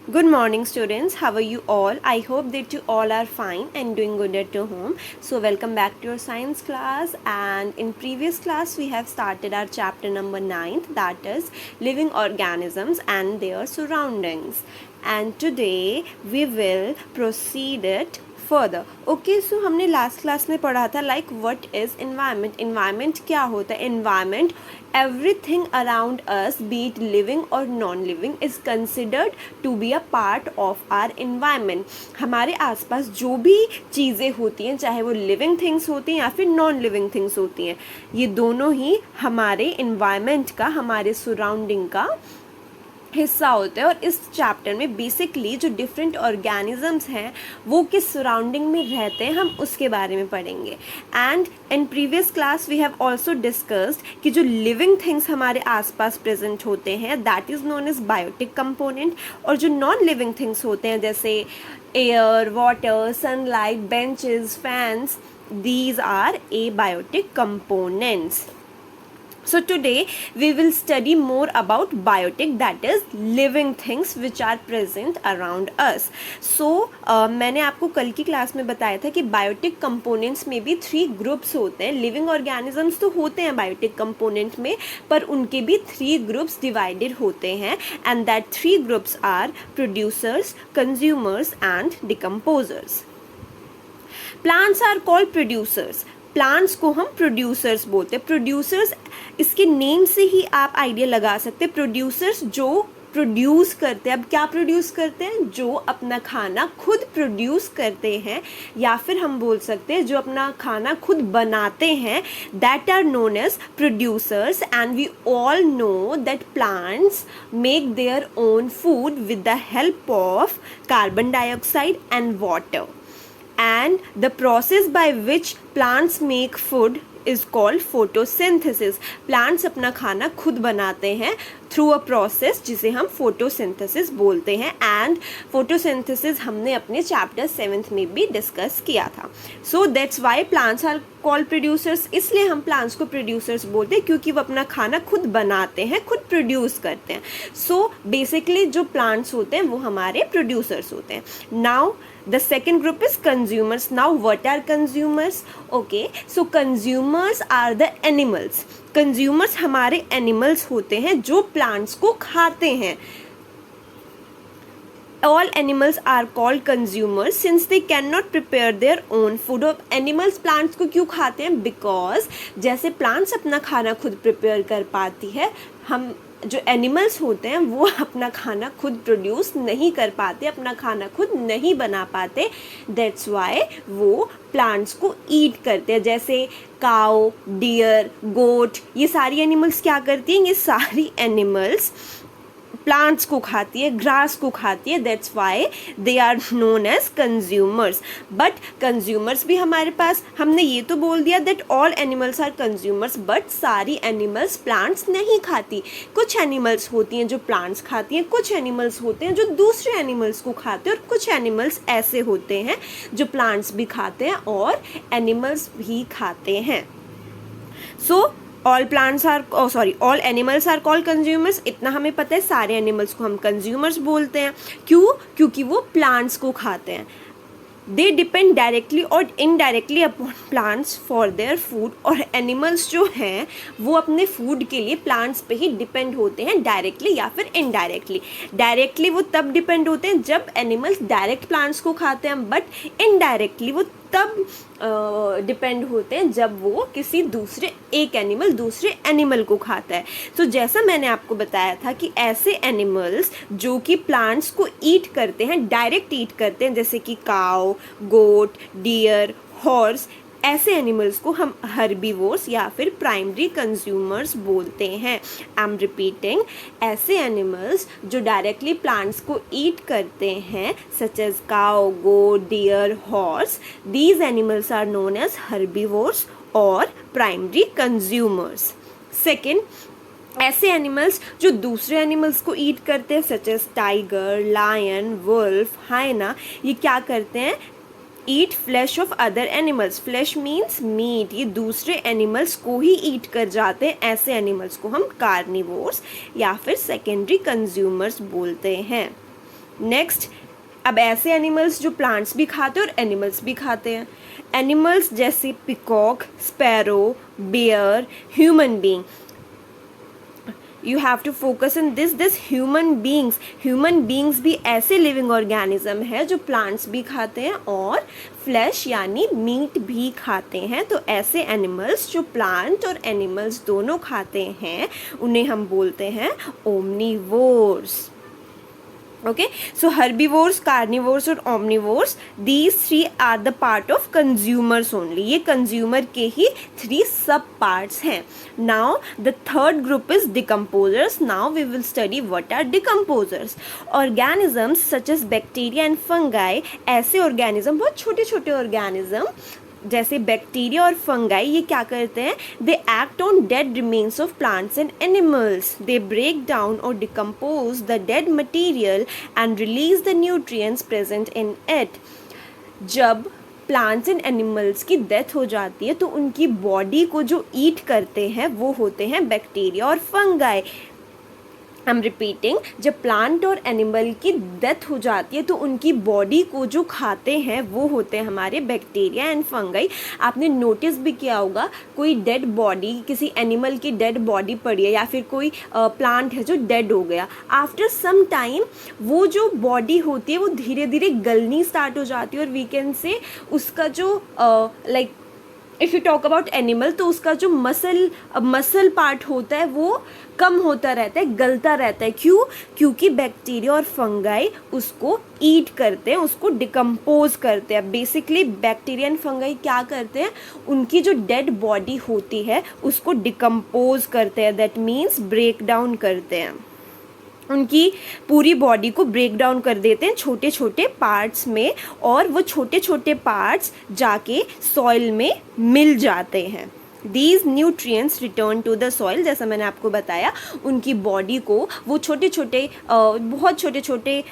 Good morning, students. How are you all? I hope that you all are fine and doing good at your home. So, welcome back to your science class. And in previous class, we have started our chapter number 9, that is living organisms and their surroundings. And today we will proceed it further. Okay, so हमने last class में पढ़ा था like what is environment. Environment क्या होता है? Environment everything around us, be it living or non-living, is considered to be a part of our environment. हमारे आसपास जो भी चीज़ें होती हैं, चाहे वो living things होती हैं या फिर non-living things होती हैं, ये दोनों ही हमारे environment का, हमारे surrounding का हिस्सा होते हैं. और इस चैप्टर में बेसिकली जो डिफरेंट ऑर्गेनिजम्स हैं वो किस सराउंडिंग में रहते हैं हम उसके बारे में पढ़ेंगे. And in previous class we have also discussed कि जो लिविंग थिंग्स हमारे आसपास प्रेजेंट होते हैं that is known as biotic component, और जो नॉन लिविंग थिंग्स होते हैं जैसे air, water, sunlight, benches, fans, these are abiotic components. So today we will study more about biotic, that is living things which are present around us. So मैंने आपको कल की class में बताया था कि बायोटिक कंपोनेंट्स में भी 3 ग्रुप्स होते हैं. लिविंग ऑर्गेनिजम्स तो होते हैं बायोटिक कंपोनेंट में, पर उनके भी 3 ग्रुप्स डिवाइडेड होते हैं. And that 3 groups are producers, consumers and decomposers. Plants are called producers. Plants को हम प्रोड्यूसर्स बोलते हैं. प्रोड्यूसर्स, इसके नेम से ही आप आइडिया लगा सकते हैं. प्रोड्यूसर्स जो प्रोड्यूस करते हैं. अब क्या प्रोड्यूस करते हैं? जो अपना खाना खुद प्रोड्यूस करते हैं, या फिर हम बोल सकते हैं जो अपना खाना खुद बनाते हैं, that are known as producers. And we all know that plants make their own food with the help of carbon dioxide and water. And the process by which plants make food is called photosynthesis. Plants अपना खाना खुद बनाते हैं through a process जिसे हम photosynthesis बोलते हैं. And photosynthesis हमने अपने चैप्टर 7 में भी डिस्कस किया था. So that's why plants are called producers. इसलिए हम प्लांट्स को प्रोड्यूसर्स बोलते हैं क्योंकि वो अपना खाना खुद बनाते हैं, खुद प्रोड्यूस करते हैं. सो बेसिकली जो प्लांट्स होते हैं वो हमारे प्रोड्यूसर्स होते हैं. Now the second group is consumers. Now what are consumers? Okay, so consumers are the animals. consumers हमारे animals होते हैं जो plants को खाते हैं. All animals are called consumers since they cannot prepare their own food. और animals plants को क्यों खाते हैं? Because जैसे plants अपना खाना खुद prepare कर पाती है, हम जो एनिमल्स होते हैं वो अपना खाना खुद प्रोड्यूस नहीं कर पाते, अपना खाना खुद नहीं बना पाते. दैट्स वाई वो प्लांट्स को ईट करते हैं. जैसे काऊ, डियर, गोट, ये सारी एनिमल्स क्या करती हैं? ये सारी एनिमल्स प्लांट्स को खाती है, ग्रास को खाती है. That's why they are known as consumers. But consumers भी हमारे पास, हमने ये तो बोल दिया that all animals are consumers, but सारी एनिमल्स प्लांट्स नहीं खाती. कुछ एनिमल्स होती हैं जो प्लांट्स खाती हैं, कुछ एनिमल्स होते हैं जो दूसरे एनिमल्स को खाते हैं, और कुछ एनिमल्स ऐसे होते हैं जो प्लांट्स भी खाते हैं और एनिमल्स भी खाते हैं. So all animals are called consumers. इतना हमें पता है, सारे एनिमल्स को हम कंज्यूमर्स बोलते हैं. क्यों? क्योंकि वो प्लांट्स को खाते हैं. दे डिपेंड डायरेक्टली और indirectly upon plants for their food. और एनिमल्स जो हैं वो अपने फूड के लिए प्लांट्स पे ही डिपेंड होते हैं, डायरेक्टली या फिर इनडायरेक्टली. डायरेक्टली वो तब डिपेंड होते हैं जब एनिमल्स डायरेक्ट प्लांट्स को खाते हैं, बट इनडायरेक्टली वो तब डिपेंड होते हैं जब वो किसी दूसरे दूसरे एनिमल को खाता है. तो जैसा मैंने आपको बताया था कि ऐसे एनिमल्स जो कि प्लांट्स को ईट करते हैं, डायरेक्ट ईट करते हैं, जैसे कि काऊ, गोट, डियर, हॉर्स, ऐसे एनिमल्स को हम हर्बीवोर्स या फिर प्राइमरी कंज्यूमर्स बोलते हैं. आई एम रिपीटिंग, ऐसे एनिमल्स जो डायरेक्टली प्लांट्स को ईट करते हैं such as cow, goat, deer, horse, these animals are known as herbivores और प्राइमरी कंज्यूमर्स. सेकेंड, ऐसे एनिमल्स जो दूसरे एनिमल्स को ईट करते हैं such as tiger, lion, wolf, hyena, ये क्या करते हैं? Eat flesh of other animals. Flesh means meat. ये दूसरे एनिमल्स को ही ईट कर जाते हैं. ऐसे एनिमल्स को हम कार्निवोर्स या फिर सेकेंडरी कंज्यूमर्स बोलते हैं. नेक्स्ट, अब ऐसे एनिमल्स जो प्लांट्स भी खाते हैं और एनिमल्स भी खाते हैं. एनिमल्स जैसे peacock, sparrow, bear, human being. You have to focus in this human beings भी ऐसे लिविंग ऑर्गेनिज्म है जो प्लांट्स भी खाते हैं और फ्लैश यानी मीट भी खाते हैं. तो ऐसे एनिमल्स जो प्लांट और एनिमल्स दोनों खाते हैं उन्हें हम बोलते हैं omnivores. Okay, so herbivores, carnivores और omnivores, these three are the part of consumers only. ये consumer के ही 3 sub parts हैं. Now the third group is decomposers. Now we will study what are decomposers. Organisms such as bacteria and fungi, ऐसे organism, बहुत छोटे छोटे organism जैसे bacteria और fungi, ये क्या करते हैं? They act on dead remains of plants and animals. They break down और decompose the dead material and release the nutrients present in it. जब प्लांट्स एंड एनिमल्स की डेथ हो जाती है तो उनकी बॉडी को जो ईट करते हैं वो होते हैं बैक्टीरिया और फंगाई. आई एम रिपीटिंग, जब प्लांट और एनिमल की डेथ हो जाती है तो उनकी बॉडी को जो खाते हैं वो होते हैं हमारे बैक्टीरिया एंड फंगाई. आपने नोटिस भी किया होगा, कोई डेड बॉडी, किसी एनिमल की डेड बॉडी पड़ी है या फिर कोई प्लांट है जो डेड हो गया, आफ्टर सम टाइम वो जो बॉडी होती है वो धीरे धीरे गलनी स्टार्ट हो जाती है और वी कैन से उसका जो like if you talk about animal तो उसका जो मसल पार्ट होता है वो कम होता रहता है, गलता रहता है. क्यों? क्योंकि बैक्टीरिया और फंगाई उसको ईट करते हैं, उसको डिकम्पोज करते हैं. बेसिकली बैक्टीरिया एंड फंगाई क्या करते हैं? उनकी जो डेड बॉडी होती है उसको डिकम्पोज करते हैं. दैट मीन्स ब्रेक डाउन करते हैं, उनकी पूरी बॉडी को ब्रेक डाउन कर देते हैं छोटे छोटे पार्ट्स में और वो छोटे छोटे पार्ट्स जाके सॉइल में मिल जाते हैं. These nutrients return to the soil. जैसा मैंने आपको बताया, उनकी बॉडी को वो छोटे छोटे बहुत छोटे छोटे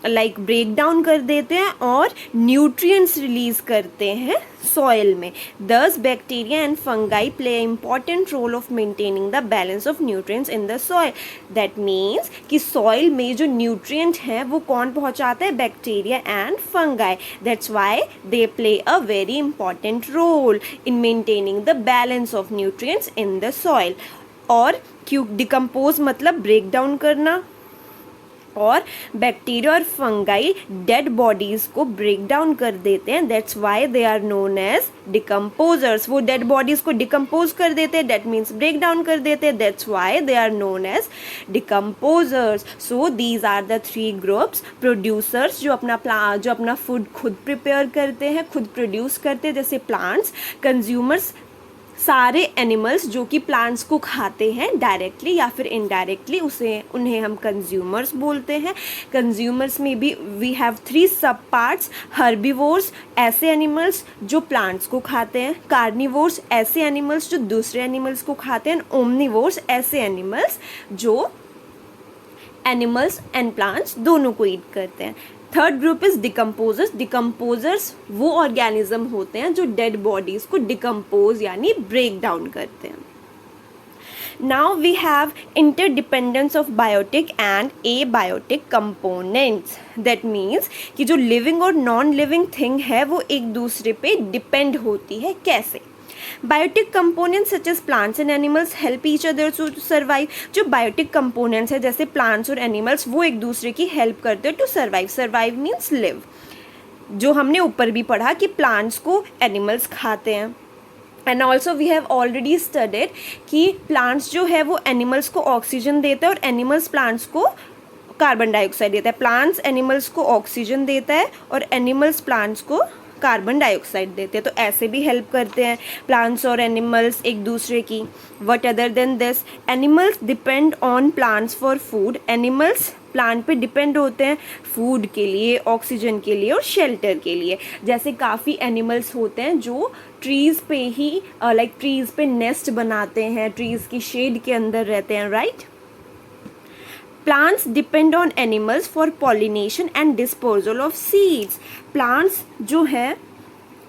लाइक ब्रेक डाउन कर देते हैं और न्यूट्रिएंट्स रिलीज करते हैं सॉइल में. Thus bacteria and fungi play important role of maintaining the balance of nutrients in the soil. That means कि सॉइल में जो न्यूट्रिएंट हैं वो कौन पहुंचाता है? Bacteria and fungi. That's why they play a very important role in maintaining the balance of nutrients in the soil. और क्यों डिकम्पोज मतलब ब्रेक डाउन करना, और बैक्टीरिया और फंगाई डेड बॉडीज़ को ब्रेक डाउन कर देते हैं. That's why they are known as decomposers. वो डेड बॉडीज़ को डिकम्पोज कर देते हैं, डेट मीन्स ब्रेक डाउन कर देते हैं. That's why they are known as decomposers. So these are the 3 groups. Producers जो अपना फूड खुद प्रिपेयर करते हैं, खुद प्रोड्यूस करते हैं, जैसे प्लांट्स. कंज्यूमर्स सारे एनिमल्स जो कि प्लांट्स को खाते हैं डायरेक्टली या फिर इनडायरेक्टली, उन्हें हम कंज्यूमर्स बोलते हैं. कंज्यूमर्स में भी वी हैव 3 सब पार्ट्स. हर्बीवोर्स ऐसे एनिमल्स जो प्लांट्स को खाते हैं, कार्निवोर्स ऐसे एनिमल्स जो दूसरे एनिमल्स को खाते हैं, ओमनीवोर्स ऐसे एनिमल्स जो एनिमल्स एंड प्लांट्स दोनों को ईट करते हैं. Third group is decomposers. Decomposers वो ऑर्गेनिज्म होते हैं जो डेड बॉडीज को डिकम्पोज यानी ब्रेक डाउन करते हैं. Now we have interdependence of biotic and abiotic components. That means कि जो लिविंग और नॉन लिविंग थिंग है वो एक दूसरे पे डिपेंड होती है. कैसे? Biotic components such as plants and animals help each other to survive. जो बायोटिक कंपोनेंट्स है जैसे प्लांट्स और एनिमल्स वो एक दूसरे की हेल्प करते हैं to survive. Survive means live. जो हमने ऊपर भी पढ़ा कि प्लांट्स को एनिमल्स खाते हैं. And also we have already studied कि प्लांट्स जो है वो एनिमल्स को ऑक्सीजन देते हैं और एनिमल्स प्लांट्स को कार्बन डाइऑक्साइड देता है. प्लांट्स एनिमल्स को ऑक्सीजन देता है और एनिमल्स प्लांट्स को कार्बन डाइऑक्साइड देते हैं. तो ऐसे भी हेल्प करते हैं प्लांट्स और एनिमल्स एक दूसरे की. What other than this, animals depend on plants for food. Animals plant पे डिपेंड होते हैं फूड के लिए, ऑक्सीजन के लिए और शेल्टर के लिए. जैसे काफ़ी एनिमल्स होते हैं जो ट्रीज़ पे ही ट्रीज़ पे नेस्ट बनाते हैं, ट्रीज़ की शेड के अंदर रहते हैं. Right? Plants depend on animals for pollination and dispersal of seeds. Plants जो है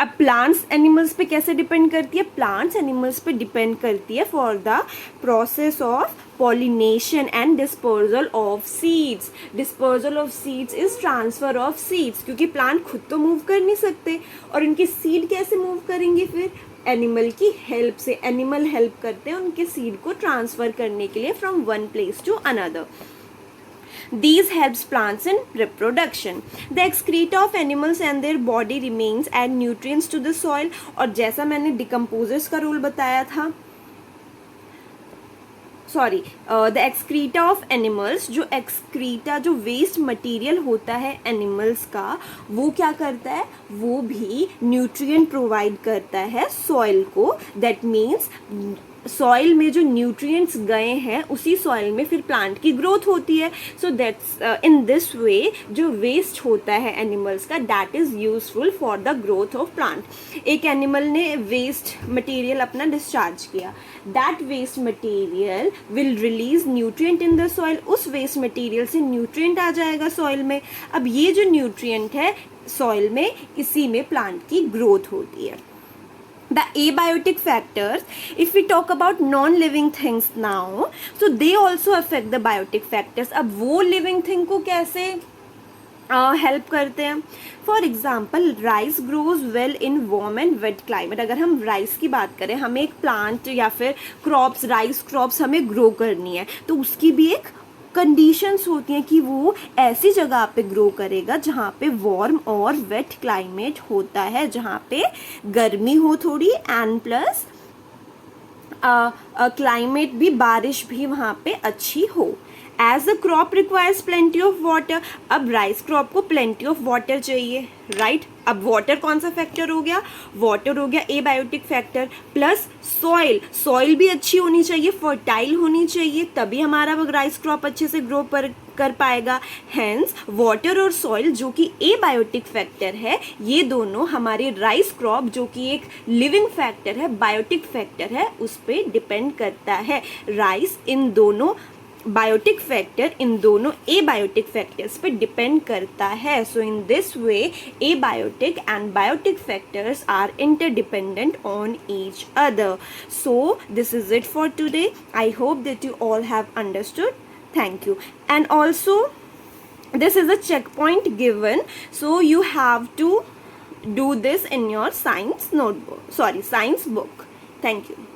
अब प्लांट्स एनिमल्स पे कैसे डिपेंड करती है? प्लांट्स एनिमल्स पे डिपेंड करती है for the process of pollination and dispersal of seeds. Dispersal of seeds is transfer of seeds, क्योंकि प्लांट खुद तो मूव कर नहीं सकते और उनकी सीड कैसे मूव करेंगे? फिर एनिमल की हेल्प से. एनिमल हेल्प करते हैं उनके सीड को ट्रांसफर करने के लिए from one place to another. These helps plants in reproduction. The excreta of animals and their body remains add nutrients to the soil. और जैसा मैंने decomposers का रोल बताया था, द एक्सक्रीटा ऑफ एनिमल्स, जो एक्सक्रीटा जो वेस्ट मटेरियल होता है एनिमल्स का, वो क्या करता है? वो भी न्यूट्रिएंट प्रोवाइड करता है सॉइल को. दैट मीन्स सॉइल में जो न्यूट्रिएंट्स गए हैं उसी सॉइल में फिर प्लांट की ग्रोथ होती है. सो दैट्स इन दिस वे जो वेस्ट होता है एनिमल्स का, that is useful for the growth of plant. एक एनिमल ने वेस्ट मटेरियल अपना डिस्चार्ज किया, that waste material will release nutrient in the soil. उस वेस्ट मटेरियल से न्यूट्रिएंट आ जाएगा सॉइल में. अब ये जो न्यूट्रिएंट है सॉइल में, इसी में प्लांट की ग्रोथ होती है. The abiotic factors, if we talk about non-living things now, so they also affect the biotic factors. अब वो living thing को कैसे हेल्प करते हैं? For example rice grows well in warm and wet climate. अगर हम राइस की बात करें, हमें एक प्लांट या फिर क्रॉप्स, राइस क्रॉप्स हमें ग्रो करनी है, तो उसकी भी एक कंडीशंस होती हैं कि वो ऐसी जगह पे ग्रो करेगा जहाँ पे वार्म और वेट क्लाइमेट होता है, जहाँ पे गर्मी हो थोड़ी एंड प्लस क्लाइमेट भी, बारिश भी वहाँ पे अच्छी हो. As a crop requires plenty of water. अब राइस क्रॉप को प्लेंटी ऑफ वाटर चाहिए, राइट? अब वाटर कौन सा फैक्टर हो गया? वाटर हो गया abiotic factor. Plus soil, soil भी अच्छी होनी चाहिए, फर्टाइल होनी चाहिए, तभी हमारा राइस क्रॉप अच्छे से ग्रो कर पाएगा. हेंस वाटर और सॉइल जो कि एबायोटिक फैक्टर है, ये दोनों हमारे राइस क्रॉप जो कि एक लिविंग फैक्टर है, बायोटिक फैक्टर है, उस पर डिपेंड करता है. राइस इन दोनों बायोटिक फैक्टर, इन दोनों एबायोटिक फैक्टर्स पे डिपेंड करता है. So in this way abiotic and biotic factors are interdependent on each other. So this is it for today. I hope that you all have understood. Thank you. And also this is a checkpoint given, so you have to do this in your science notebook, science book. Thank you.